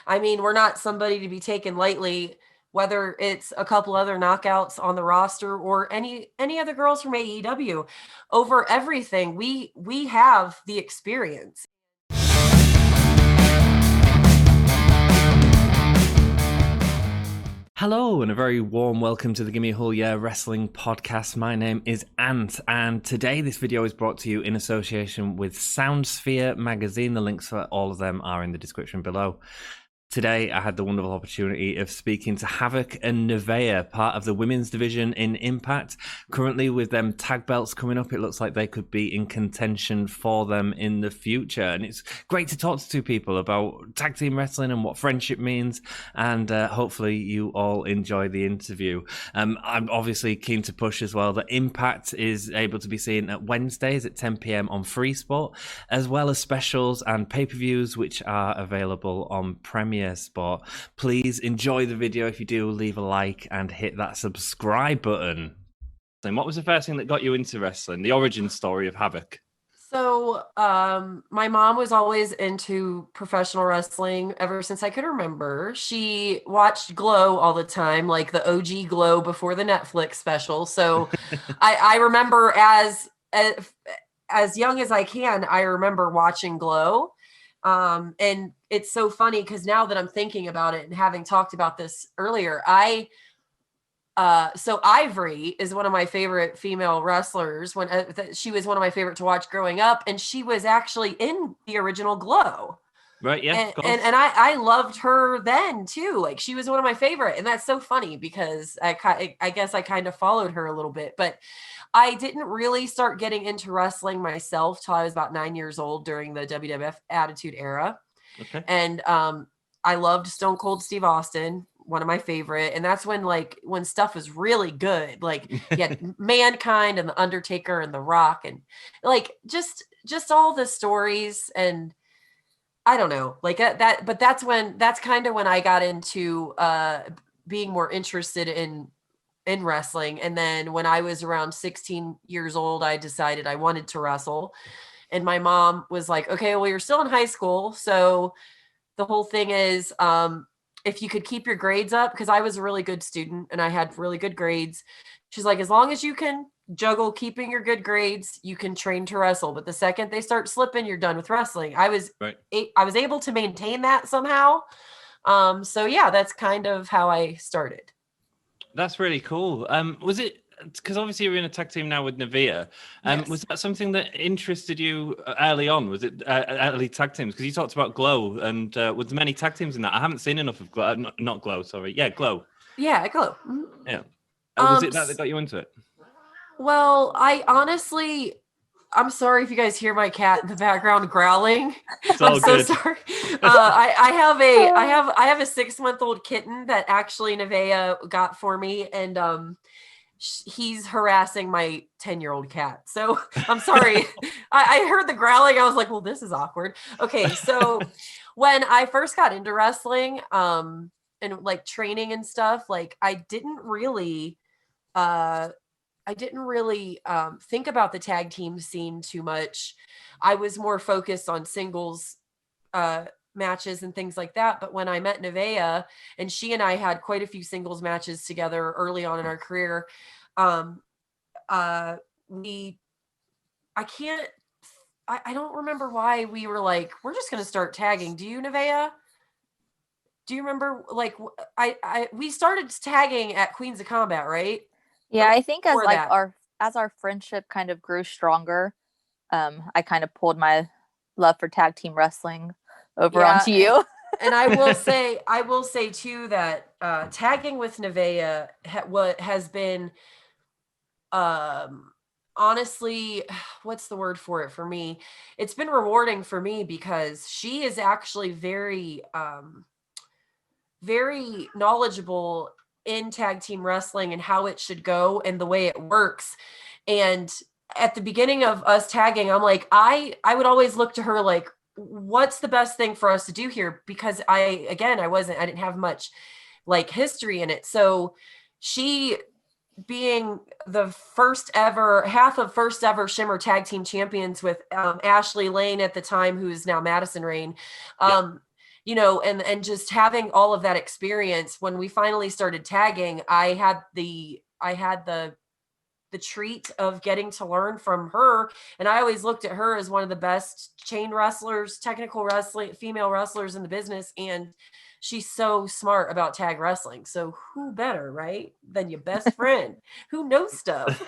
I mean, we're not somebody to be taken lightly, whether it's a couple other knockouts on the roster or any other girls from AEW. Over everything, we have the experience. Hello and a very warm welcome to the Gimme Wrestling podcast. My name is Ant, and today this video is brought to you in association with Soundsphere magazine. The links for all of them are in the description below. Today, I had the wonderful opportunity of speaking to Havok and Nevaeh, part of the women's division in Impact. Currently, with them tag belts coming up, it looks like they could be in contention for them in the future. And it's great to talk to two people about tag team wrestling and what friendship means. And hopefully, you all enjoy the interview. I'm obviously keen to push as well that Impact is able to be seen at Wednesdays at 10 p.m. on Free Sport, as well as specials and pay-per-views, which are available on Premier Sport. Please enjoy the video. If you do, leave a like and hit that subscribe button. And what was the first thing that got you into wrestling? The origin story of Havok. So my mom was always into professional wrestling ever since I could remember. She watched Glow all the time, like the OG Glow before the Netflix special. So I remember as young as I can, I remember watching Glow. And it's so funny because now that I'm thinking about it and having talked about this earlier, so Ivory is one of my favorite female wrestlers. She was one of my favorite to watch growing up, and she was actually in the original Glow. Right, yeah, and I loved her then too. Like, she was one of my favorite, and that's so funny because I guess I kind of followed her a little bit, but I didn't really start getting into wrestling myself till I was about 9 years old during the WWF Attitude Era. Okay. And I loved Stone Cold Steve Austin, one of my favorite. And that's when stuff was really good. Like, you had Mankind and The Undertaker and The Rock, and like just all the stories. And I don't know, like that, but that's kind of when I got into being more interested in wrestling. And then when I was around 16 years old, I decided I wanted to wrestle. And my mom was like, okay, well, you're still in high school. So the whole thing is, if you could keep your grades up, because I was a really good student and I had really good grades. She's like, as long as you can juggle keeping your good grades, you can train to wrestle. But the second they start slipping, you're done with wrestling. I was able to maintain that somehow. So yeah, that's kind of how I started. That's really cool. Was it, because obviously you're in a tag team now with Nevaeh, Yes. Was that something that interested you early on? Was it early tag teams? Because you talked about Glow, and was there many tag teams in that? I haven't seen enough of Glow. Not Glow, sorry. Yeah, Glow. Yeah, Glow. Mm-hmm. Yeah. Was it that got you into it? Well, I'm sorry if you guys hear my cat in the background growling. I'm so sorry. I have a 6-month-old kitten that actually Nevaeh got for me, and he's harassing my 10-year-old cat. So I'm sorry. I heard the growling. I was like, well, this is awkward. Okay, so when I first got into wrestling, and like training and stuff, like I didn't really think about the tag team scene too much. I was more focused on singles matches and things like that. But when I met Nevaeh, and she and I had quite a few singles matches together early on in our career, I don't remember why we were like, we're just going to start tagging. Do you, Nevaeh? Do you remember, like, we started tagging at Queens of Combat, right? Yeah, I think as our friendship kind of grew stronger, I kind of pulled my love for tag team wrestling over onto you. And I will say too that tagging with Nevaeh has been honestly, what's the word for it for me? It's been rewarding for me because she is actually very very knowledgeable in tag team wrestling and how it should go and the way it works. And at the beginning of us tagging, I'm like, I would always look to her like, what's the best thing for us to do here? Because I didn't have much like history in it. So she, being the first ever Shimmer tag team champions with Ashley Lane at the time, who's now Madison Rain, you know, and just having all of that experience, when we finally started tagging, I had the treat of getting to learn from her. And I always looked at her as one of the best chain wrestlers, technical wrestling, female wrestlers in the business. And she's so smart about tag wrestling. So who better, right, than your best friend who knows stuff?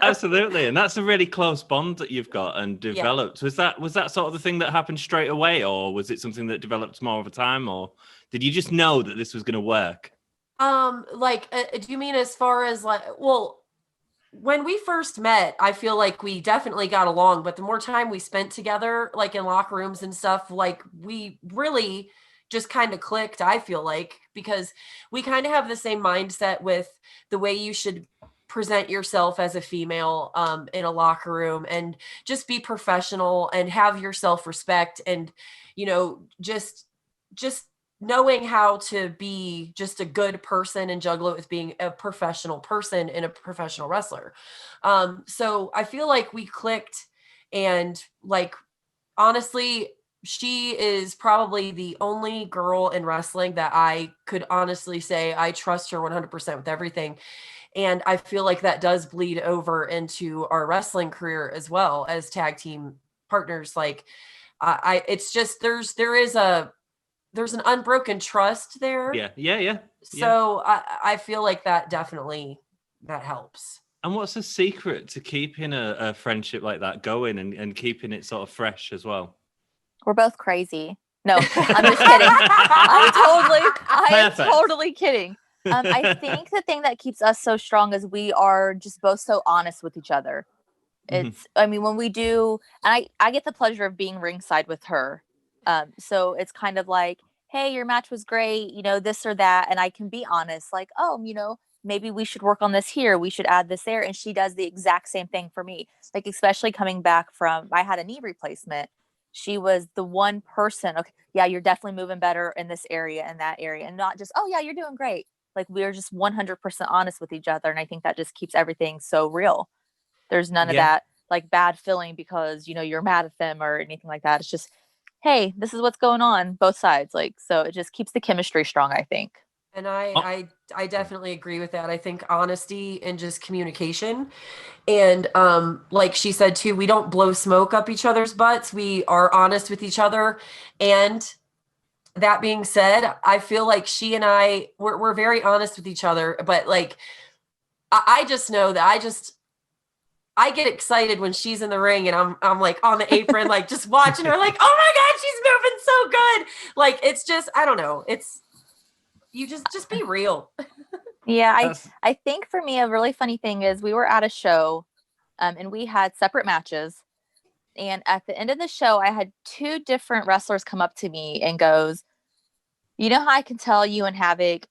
Absolutely. And that's a really close bond that you've got and developed. Yeah. Was that sort of the thing that happened straight away, or was it something that developed more over time, or did you just know that this was going to work? Do you mean as far as like, well, when we first met, I feel like we definitely got along, but the more time we spent together, like in locker rooms and stuff, like we really just kind of clicked, I feel like, because we kind of have the same mindset with the way you should present yourself as a female in a locker room, and just be professional and have your self-respect, and, you know, just knowing how to be just a good person and juggle it with being a professional person and a professional wrestler. So I feel like we clicked, and like, honestly, she is probably the only girl in wrestling that I could honestly say I trust her 100% with everything. And I feel like that does bleed over into our wrestling career as well as tag team partners. Like, it's just, there's an unbroken trust there. Yeah. So I feel like that definitely, that helps. And what's the secret to keeping a friendship like that going and keeping it sort of fresh as well? We're both crazy. No, I'm just kidding. I'm totally kidding. I think the thing that keeps us so strong is we are just both so honest with each other. I mean, when we do, and I get the pleasure of being ringside with her. So it's kind of like, hey, your match was great, you know, this or that. And I can be honest, like, oh, you know, maybe we should work on this here. We should add this there. And she does the exact same thing for me. Like, especially coming back from, I had a knee replacement. She was the one person, okay, yeah, you're definitely moving better in this area and that area. And not just, oh, yeah, you're doing great. Like, we're just 100% honest with each other. And I think that just keeps everything so real. There's none of that like bad feeling because, you know, you're mad at them or anything like that. It's just, hey, this is what's going on, both sides. Like, so it just keeps the chemistry strong, I think. And I definitely agree with that. I think honesty and just communication. And like she said too, we don't blow smoke up each other's butts. We are honest with each other. And that being said, I feel like she and we're very honest with each other. But like, I just know that I get excited when she's in the ring and I'm like on the apron, like just watching her, like, oh my God, she's moving so good. Like, it's just, I don't know. It's, you just be real. Yeah. I think for me, a really funny thing is we were at a show and we had separate matches. And at the end of the show, I had two different wrestlers come up to me and goes, you know how I can tell you and Havok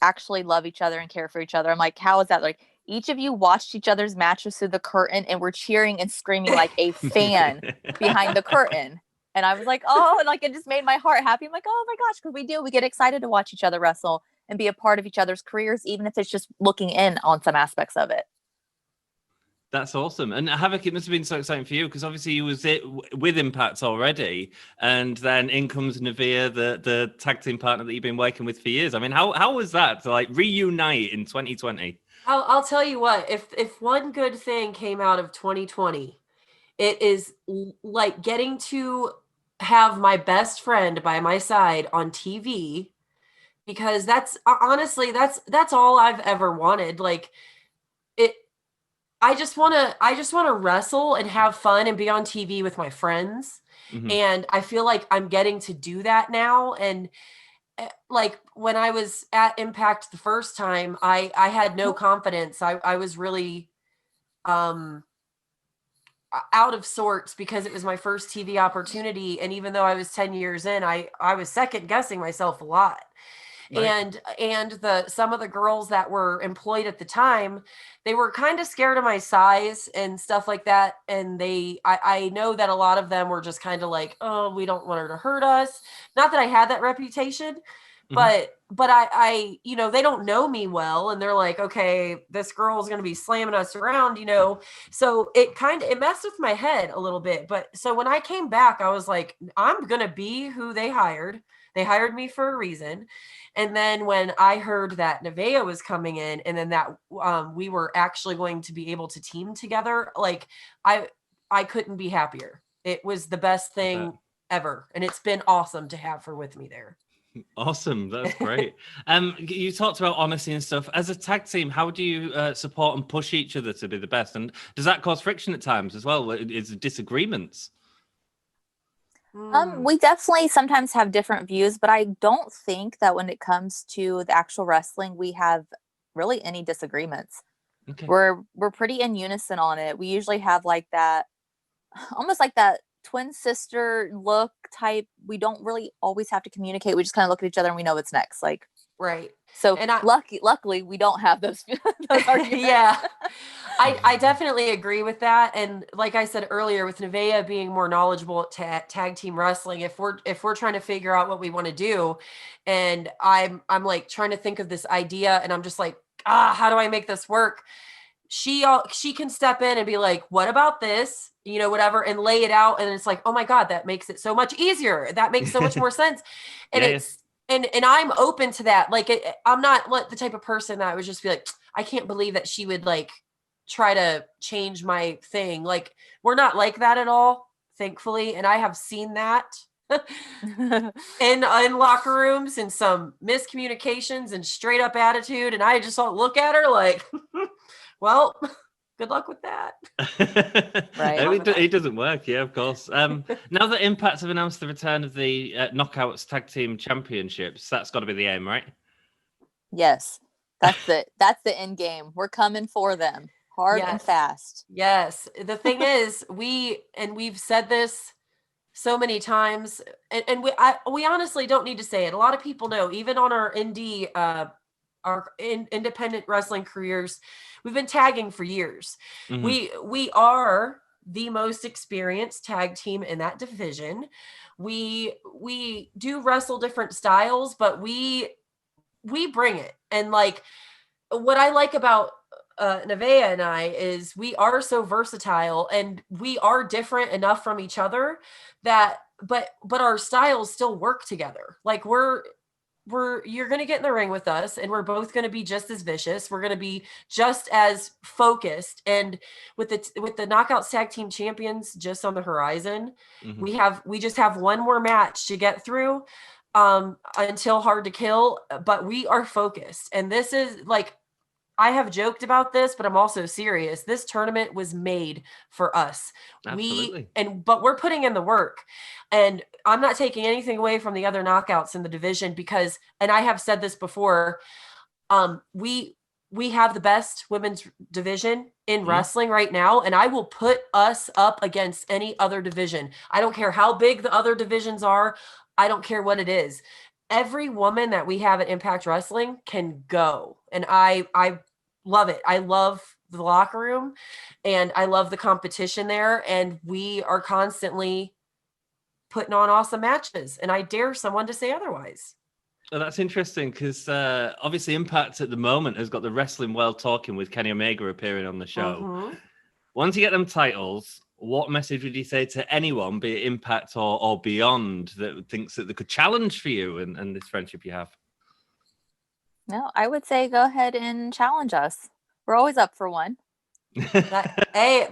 actually love each other and care for each other? I'm like, how is that? Like, each of you watched each other's matches through the curtain and were cheering and screaming like a fan behind the curtain. And I was like, oh, and like, it just made my heart happy. I'm like, oh my gosh, because we get excited to watch each other wrestle and be a part of each other's careers, even if it's just looking in on some aspects of it. That's awesome. And Havok, it must have been so exciting for you because obviously you was with Impact already, and then in comes Nevaeh, the tag team partner that you've been working with for years. I mean, how was that to like reunite in 2020? I'll tell you what, if one good thing came out of 2020, it is like getting to have my best friend by my side on TV, because that's honestly, that's all I've ever wanted. Like, it, I just want to wrestle and have fun and be on TV with my friends. Mm-hmm. And I feel like I'm getting to do that now. And like when I was at Impact the first time, I had no confidence. I was really out of sorts because it was my first TV opportunity. And even though I was 10 years in, I was second guessing myself a lot. Right. And some of the girls that were employed at the time, they were kind of scared of my size and stuff like that. And I know that a lot of them were just kind of like, oh, we don't want her to hurt us. Not that I had that reputation, but I, you know, they don't know me well, and they're like, okay, this girl is going to be slamming us around, you know, so it messed with my head a little bit. But so when I came back, I was like, I'm going to be who they hired. They hired me for a reason. And then when I heard that Nevaeh was coming in, and then that we were actually going to be able to team together, like I couldn't be happier. It was the best thing ever, and it's been awesome to have her with me there. Awesome, that's great. You talked about honesty and stuff. As a tag team, how do you support and push each other to be the best? And does that cause friction at times as well? Is disagreements? We definitely sometimes have different views, but I don't think that when it comes to the actual wrestling, we have really any disagreements. Okay. We're pretty in unison on it. We usually have like that, almost like that twin sister look type. We don't really always have to communicate. We just kind of look at each other and we know what's next. Like, right. So and luckily we don't have those arguments. Yeah. I definitely agree with that. And like I said earlier, with Nevaeh being more knowledgeable at tag team wrestling, if we're trying to figure out what we want to do, and I'm like trying to think of this idea, and I'm just like, how do I make this work? She can step in and be like, what about this? You know, whatever, and lay it out. And it's like, oh my God, that makes it so much easier. That makes so much more sense. And and I'm open to that. Like, I'm not the type of person that would just be like, I can't believe that she would like try to change my thing. Like, we're not like that at all, thankfully. And I have seen that in locker rooms, and some miscommunications and straight up attitude. And I just look at her like, well, good luck with that. Right. It doesn't work. Yeah, of course. Now that Impact have announced the return of the Knockouts Tag Team Championships, that's got to be the aim, right? Yes, that's it. That's the end game. We're coming for them hard and fast. Yes. The thing is, we've said this so many times, and we honestly don't need to say it. A lot of people know, even on our indie, our independent wrestling careers, we've been tagging for years. Mm-hmm. We are the most experienced tag team in that division. We do wrestle different styles, but we bring it. And like, what I like about Nevaeh and I is we are so versatile, and we are different enough from each other that but our styles still work together. Like, you're going to get in the ring with us, and we're both going to be just as vicious. We're going to be just as focused. And with the Knockouts Tag Team Champions just on the horizon, mm-hmm. we just have one more match to get through until Hard to Kill, but we are focused. And this is like, I have joked about this, but I'm also serious. This tournament was made for us. Absolutely. But we're putting in the work, and I'm not taking anything away from the other knockouts in the division, because, and I have said this before, we have the best women's division in wrestling right now, and I will put us up against any other division. I don't care how big the other divisions are. I don't care what it is. Every woman that we have at Impact Wrestling can go, and I love it. I love the locker room, and I love the competition there, and we are constantly putting on awesome matches, and I dare someone to say otherwise. Well, that's interesting, because obviously Impact at the moment has got the Wrestling World talking with Kenny Omega appearing on the show. Mm-hmm. Once you get them titles, what message would you say to anyone, be it Impact or beyond, that thinks that they could challenge for you and this friendship you have? No, I would say go ahead and challenge us. We're always up for one. I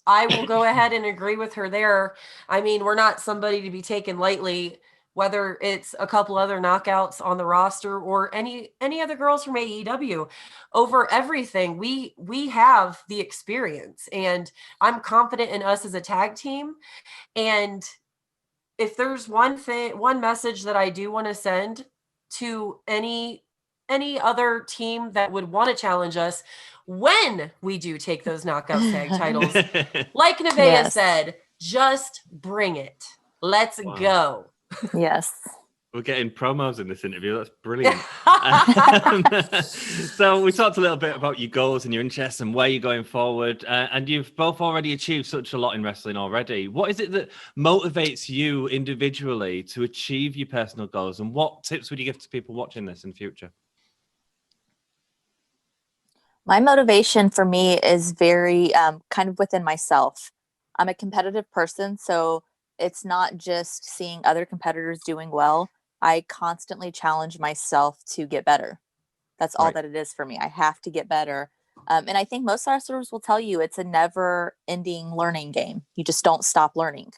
will go ahead and agree with her there. I mean, we're not somebody to be taken lightly, whether it's a couple other knockouts on the roster or any other girls from AEW. Over everything, we have the experience, and I'm confident in us as a tag team. And if there's one message that I do want to send to any other team that would want to challenge us when we do take those knockout tag titles, like Nevaeh said, just bring it. Let's go. Yes. We're getting promos in this interview. That's brilliant. So we talked a little bit about your goals and your interests and where you're going forward. And you've both already achieved such a lot in wrestling already. What is it that motivates you individually to achieve your personal goals? And what tips would you give to people watching this in the future? My motivation for me is very kind of within myself. I'm a competitive person, so it's not just seeing other competitors doing well. I constantly challenge myself to get better. That's all that it is for me. I have to get better. And I think most wrestlers will tell you it's a never ending learning game. You just don't stop learning.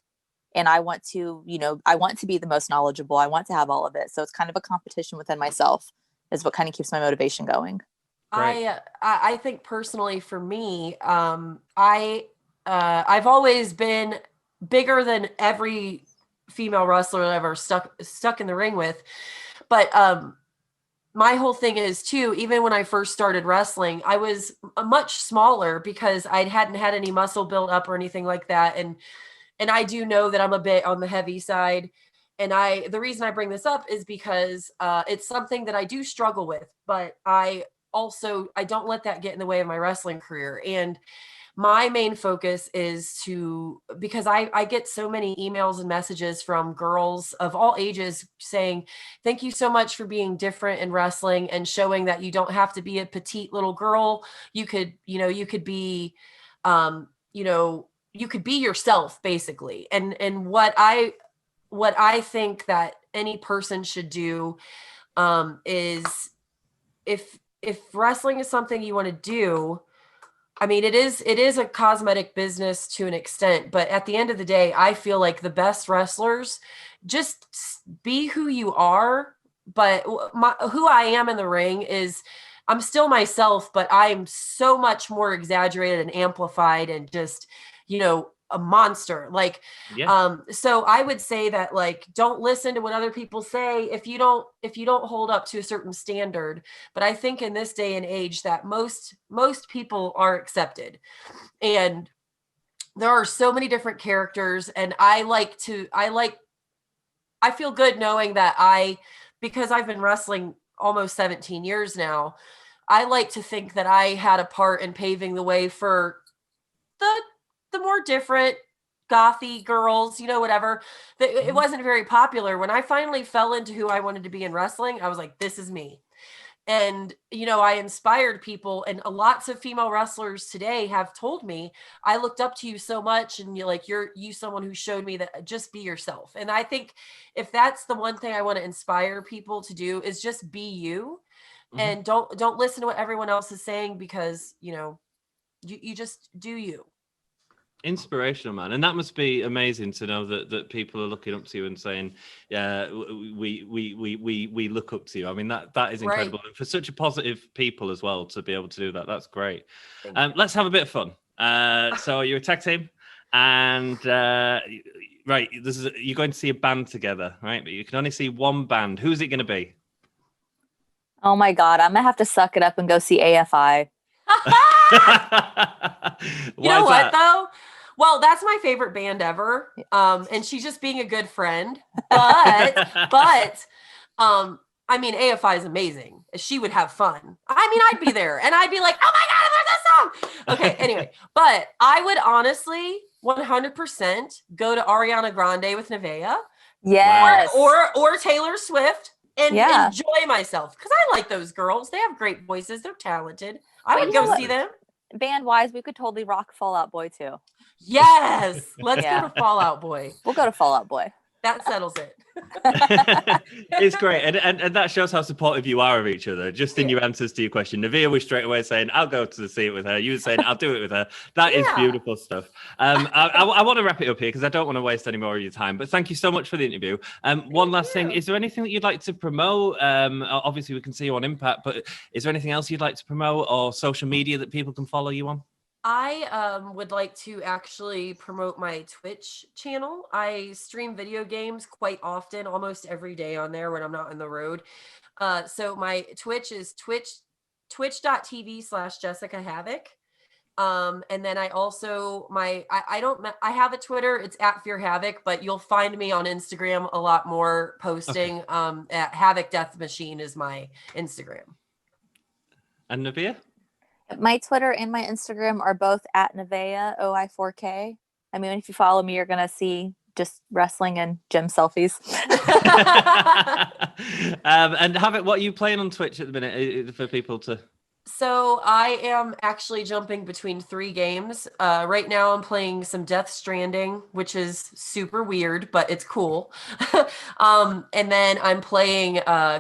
And I want to, I want to be the most knowledgeable. I want to have all of it. So it's kind of a competition within myself is what kind of keeps my motivation going. I think personally for me, I've always been bigger than every female wrestler I've ever stuck in the ring with. But my whole thing is too, even when I first started wrestling, I was much smaller because I hadn't had any muscle built up or anything like that. And I do know that I'm a bit on the heavy side. And the reason I bring this up is because it's something that I do struggle with, but I don't let that get in the way of my wrestling career. And my main focus is because I get so many emails and messages from girls of all ages saying, thank you so much for being different in wrestling and showing that you don't have to be a petite little girl. You could be, you could be yourself basically. And what I think that any person should do is if wrestling is something you want to do, I mean, it is a cosmetic business to an extent, but at the end of the day, I feel like the best wrestlers just be who you are. But who I am in the ring is I'm still myself, but I'm so much more exaggerated and amplified and just, a monster. So I would say that don't listen to what other people say if you don't hold up to a certain standard. But I think in this day and age that most people are accepted, and there are so many different characters, and I feel good knowing that because I've been wrestling almost 17 years now, I like to think that I had a part in paving the way for the more different gothy girls, whatever. It wasn't very popular. When I finally fell into who I wanted to be in wrestling, I was like, this is me. And, I inspired people, and lots of female wrestlers today have told me, I looked up to you so much, and you're someone who showed me that just be yourself. And I think if that's the one thing I want to inspire people to do is just be you, and don't listen to what everyone else is saying, because, you just do you. Inspirational, man. And that must be amazing to know that people are looking up to you and saying, yeah, we look up to you. I mean, that is incredible. Right. And for such a positive people as well to be able to do that, that's great. Let's have a bit of fun. So you're a tag team, and right, you're going to see a band together, right? But you can only see one band. Who's it going to be? Oh my God, I'm gonna have to suck it up and go see AFI. You know what though? Well, that's my favorite band ever. And she's just being a good friend. But I mean, AFI is amazing. She would have fun. I mean, I'd be there and I'd be like, oh my God, there's this song. Okay, anyway, but I would honestly 100% go to Ariana Grande with Nevaeh. Yes. Or Taylor Swift and enjoy myself, because I like those girls. They have great voices. They're talented. I would go see them. Band-wise, we could totally rock Fall Out Boy too. Yes, let's go to Fall Out Boy. We'll go to Fall Out Boy. That settles it. It's great, and that shows how supportive you are of each other. Just in your answers to your question, Nevaeh was straight away saying, "I'll go to see it with her." You were saying, "I'll do it with her." That is beautiful stuff. I want to wrap it up here because I don't want to waste any more of your time. But thank you so much for the interview. One last thing: is there anything that you'd like to promote? Obviously, we can see you on Impact, but is there anything else you'd like to promote, or social media that people can follow you on? I would like to actually promote my Twitch channel. I stream video games quite often, almost every day on there when I'm not on the road. So my Twitch is twitch.tv/Jessica Havok. And then I also I have a Twitter, it's at Fear Havoc, but you'll find me on Instagram a lot more posting. At Havoc Death Machine is my Instagram. And Nevaeh? My Twitter and my Instagram are both at Nevaeh OI4K. I mean, if you follow me, you're gonna see just wrestling and gym selfies. And Havok, what are you playing on Twitch at the minute for people to? So I am actually jumping between 3 games. Right now I'm playing some Death Stranding, which is super weird, but it's cool. And then I'm playing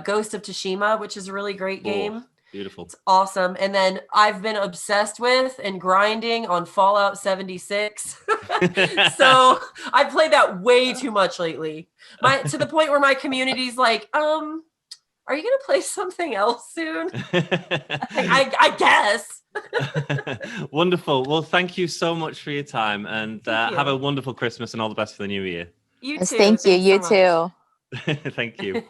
Ghost of Tsushima, which is a really great game. Beautiful. It's awesome. And then I've been obsessed with and grinding on Fallout 76. So I played that way too much lately. To the point where my community's like, are you going to play something else soon? I guess. Wonderful. Well, thank you so much for your time, and have a wonderful Christmas and all the best for the new year. You too. Thank you. Thanks You so much. too. Thank you.